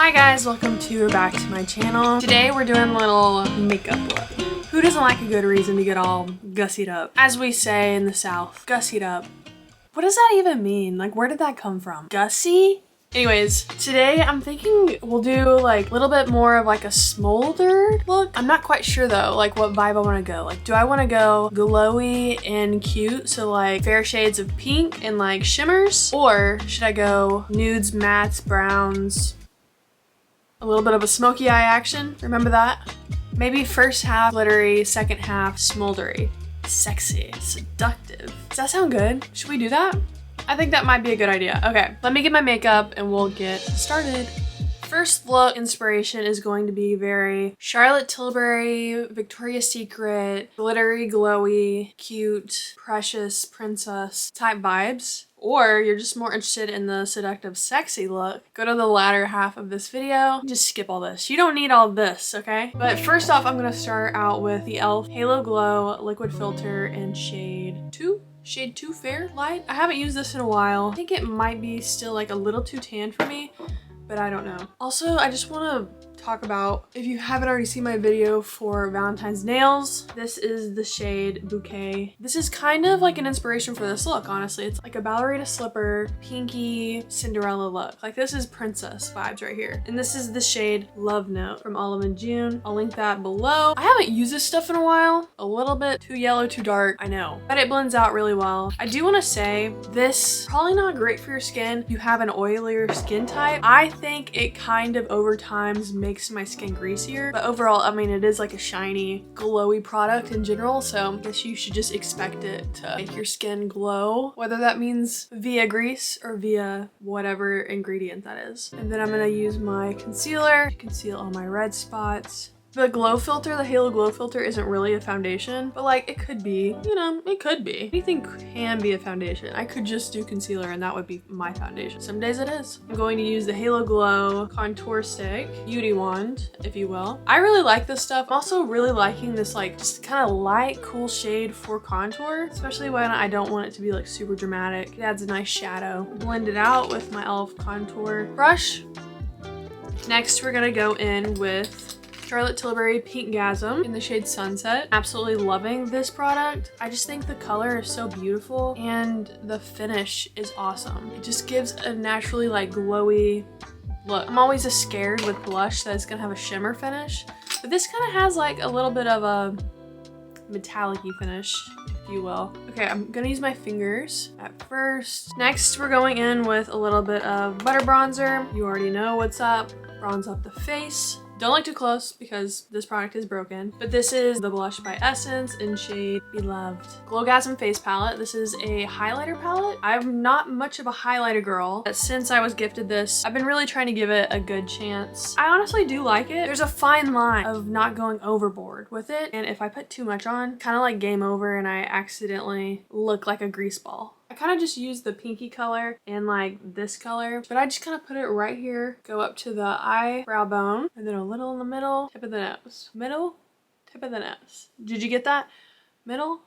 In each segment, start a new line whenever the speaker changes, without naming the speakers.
Hi guys, welcome back to my channel. Today we're doing a little makeup look. Who doesn't like a good reason to get all gussied up? As we say in the South, gussied up. What does that even mean? Like, where did that come from? Gussy? Anyways, today I'm thinking we'll do like a little bit more of like a smoldered look. I'm not quite sure though, like what vibe I want to go. Like, do I want to go glowy and cute, so like fair shades of pink and like shimmers? Or should I go nudes, mattes, browns, a little bit of a smoky eye action? Remember that? Maybe first half glittery, second half smoldery. Sexy, seductive. Does that sound good? Should we do that? I think that might be a good idea. Okay, let me get my makeup and we'll get started. First look inspiration is going to be very Charlotte Tilbury, Victoria's Secret, glittery, glowy, cute, precious, princess type vibes. Or you're just more interested in the seductive, sexy look, go to the latter half of this video. Just skip all this. You don't need all this, okay? But first off, I'm gonna start out with the e.l.f. Halo Glow Liquid Filter in shade 2. Shade 2 Fair Light. I haven't used this in a while. I think it might be still like a little too tan for me, but I don't know. Also, I just want to talk about, if you haven't already seen my video for Valentine's nails, this is the shade Bouquet. This is kind of like an inspiration for this look, honestly. It's like a ballerina slipper, pinky Cinderella look. Like, this is princess vibes right here. And this is the shade Love Note from Olive and June. I'll link that below. I haven't used this stuff in a while. A little bit too yellow, too dark, I know, but it blends out really well. I do want to say this probably not great for your skin if you have an oilier skin type. I think it kind of over time makes my skin greasier, but overall, I mean, it is like a shiny, glowy product in general, so I guess you should just expect it to make your skin glow, whether that means via grease or via whatever ingredient that is. And then I'm gonna use my concealer to conceal all my red spots. The glow filter, the Halo Glow filter, isn't really a foundation, but like, it could be, you know, it could be. Anything can be a foundation. I could just do concealer and that would be my foundation. Some days it is. I'm going to use the Halo Glow contour stick, beauty wand, if you will. I really like this stuff. I'm also really liking this like just kind of light, cool shade for contour, especially when I don't want it to be like super dramatic. It adds a nice shadow. Blend it out with my e.l.f. contour brush. Next, we're gonna go in with Charlotte Tilbury Pinkgasm in the shade Sunset. Absolutely loving this product. I just think the color is so beautiful and the finish is awesome. It just gives a naturally like glowy look. I'm always just scared with blush that it's gonna have a shimmer finish, but this kind of has like a little bit of a metallic-y finish, if you will. Okay, I'm gonna use my fingers at first. Next, we're going in with a little bit of butter bronzer. You already know what's up. Bronze up the face. Don't look too close because this product is broken, but this is the blush by Essence in shade Beloved. Glowgasm face palette. This is a highlighter palette. I'm not much of a highlighter girl, but since I was gifted this, I've been really trying to give it a good chance. I honestly do like it. There's a fine line of not going overboard with it, and if I put too much on, kind of like game over and I accidentally look like a grease ball. I kind of just use the pinky color and like this color, but I just kind of put it right here, go up to the eyebrow bone, and then a little in the middle, tip of the nose. Middle, tip of the nose. Did you get that? Middle,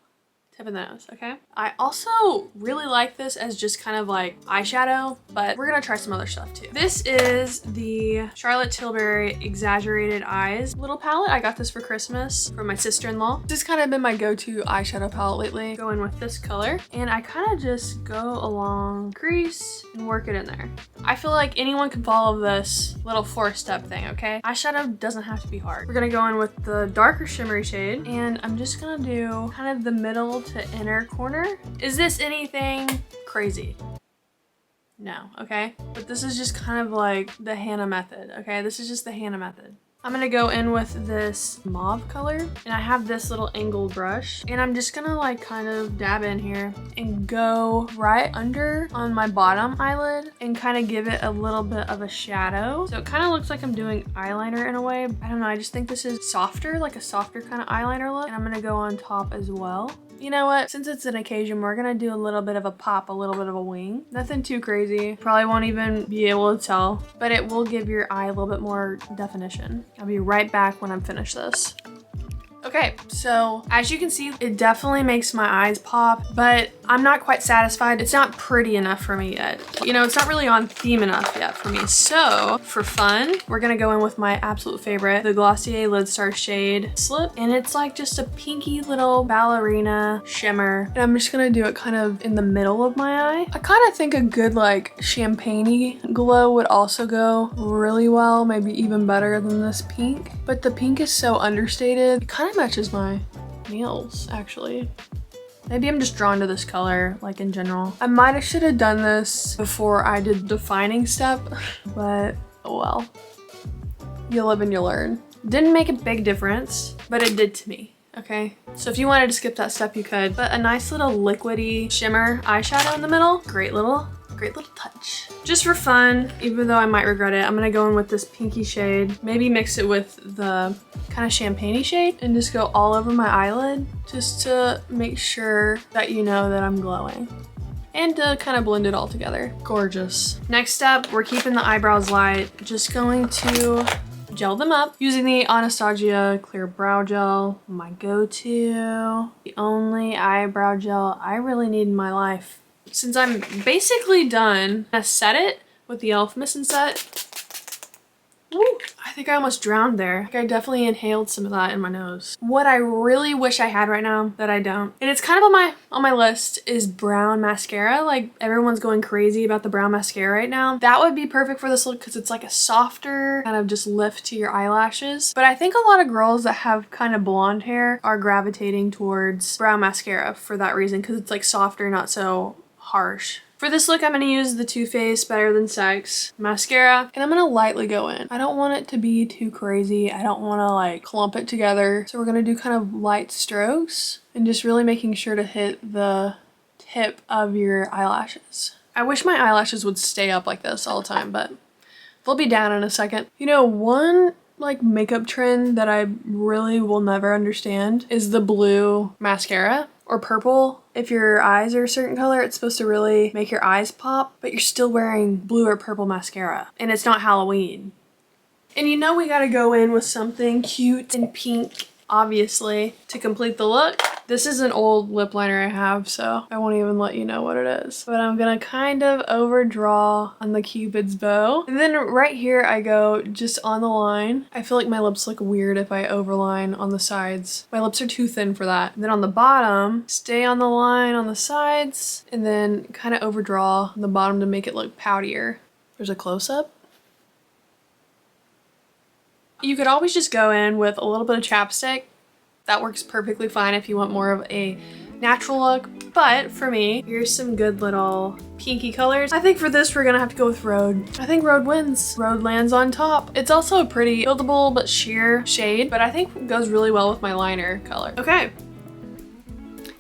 tip of the nose, okay? I also really like this as just kind of like eyeshadow, but we're gonna try some other stuff too. This is the Charlotte Tilbury Exaggerated Eyes little palette. I got this for Christmas from my sister-in-law. This has kind of been my go-to eyeshadow palette lately. Go in with this color, and I kind of just go along crease and work it in there. I feel like anyone can follow this little 4-step thing, okay? Eyeshadow doesn't have to be hard. We're gonna go in with the darker shimmery shade, and I'm just gonna do kind of the middle to inner corner. Is this anything crazy? No, okay? But this is just kind of like the Hannah method, okay? This is just the Hannah method. I'm gonna go in with this mauve color, and I have this little angled brush, and I'm just gonna like kind of dab in here and go right under on my bottom eyelid and kind of give it a little bit of a shadow. So it kind of looks like I'm doing eyeliner in a way. I don't know, I just think this is softer, like a softer kind of eyeliner look, and I'm gonna go on top as well. You know what? Since it's an occasion, we're gonna do a little bit of a pop, a little bit of a wing. Nothing too crazy. Probably won't even be able to tell, but it will give your eye a little bit more definition. I'll be right back when I'm finished this. Okay, so as you can see, it definitely makes my eyes pop, but I'm not quite satisfied. It's not pretty enough for me yet. You know, it's not really on theme enough yet for me. So for fun, we're gonna go in with my absolute favorite, the Glossier Lid Star Shade Slip. And it's like just a pinky little ballerina shimmer. And I'm just gonna do it kind of in the middle of my eye. I kind of think a good like champagne-y glow would also go really well, maybe even better than this pink. But the pink is so understated. It kind of matches my nails, actually. Maybe I'm just drawn to this color, like in general. I might have should have done this before I did the defining step, but oh well. You live and you learn. Didn't make a big difference, but it did to me, okay? So if you wanted to skip that step, you could. But a nice little liquidy shimmer eyeshadow in the middle. Great little touch. Just for fun, even though I might regret it, I'm gonna go in with this pinky shade. Maybe mix it with the kind of champagne-y shade and just go all over my eyelid just to make sure that you know that I'm glowing. And to kind of blend it all together. Gorgeous. Next up, we're keeping the eyebrows light. Just going to gel them up using the Anastasia Clear Brow Gel, my go-to. The only eyebrow gel I really need in my life. Since I'm basically done, I set it with the e.l.f. Mist and Set. Ooh, I think I almost drowned there. Like I definitely inhaled some of that in my nose. What I really wish I had right now that I don't, and it's kind of on my list, is brown mascara. Like everyone's going crazy about the brown mascara right now. That would be perfect for this look because it's like a softer kind of just lift to your eyelashes. But I think a lot of girls that have kind of blonde hair are gravitating towards brown mascara for that reason, because it's like softer, not so harsh. For this look, I'm going to use the Too Faced Better Than Sex mascara, and I'm going to lightly go in. I don't want it to be too crazy. I don't want to like clump it together. So we're going to do kind of light strokes and just really making sure to hit the tip of your eyelashes. I wish my eyelashes would stay up like this all the time, but they'll be down in a second. You know, one like makeup trend that I really will never understand is the blue mascara. Or purple. If your eyes are a certain color, it's supposed to really make your eyes pop, but you're still wearing blue or purple mascara, and it's not Halloween. And you know we gotta go in with something cute and pink, obviously, to complete the look. This is an old lip liner I have, so I won't even let you know what it is. But I'm gonna kind of overdraw on the Cupid's bow. And then right here I go just on the line. I feel like my lips look weird if I overline on the sides. My lips are too thin for that. And then on the bottom, stay on the line on the sides, and then kind of overdraw on the bottom to make it look poutier. There's a close-up. You could always just go in with a little bit of chapstick. That works perfectly fine if you want more of a natural look. But for me, here's some good little pinky colors. I think for this, we're gonna have to go with Rhode. I think Rhode wins. Rhode lands on top. It's also a pretty buildable but sheer shade, but I think it goes really well with my liner color. Okay,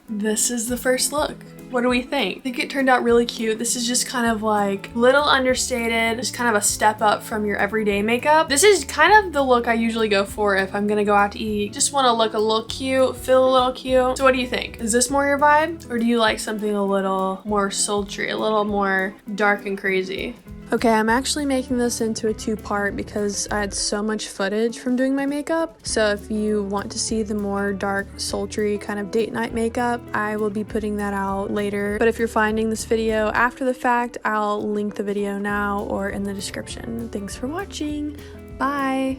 this is the first look. What do we think? I think it turned out really cute. This is just kind of like little understated, just kind of a step up from your everyday makeup. This is kind of the look I usually go for if I'm gonna go out to eat. Just want to look a little cute, feel a little cute. So what do you think? Is this more your vibe? Or do you like something a little more sultry, a little more dark and crazy? Okay, I'm actually making this into a two-part because I had so much footage from doing my makeup. So if you want to see the more dark, sultry kind of date night makeup, I will be putting that out later. But if you're finding this video after the fact, I'll link the video now or in the description. Thanks for watching. Bye.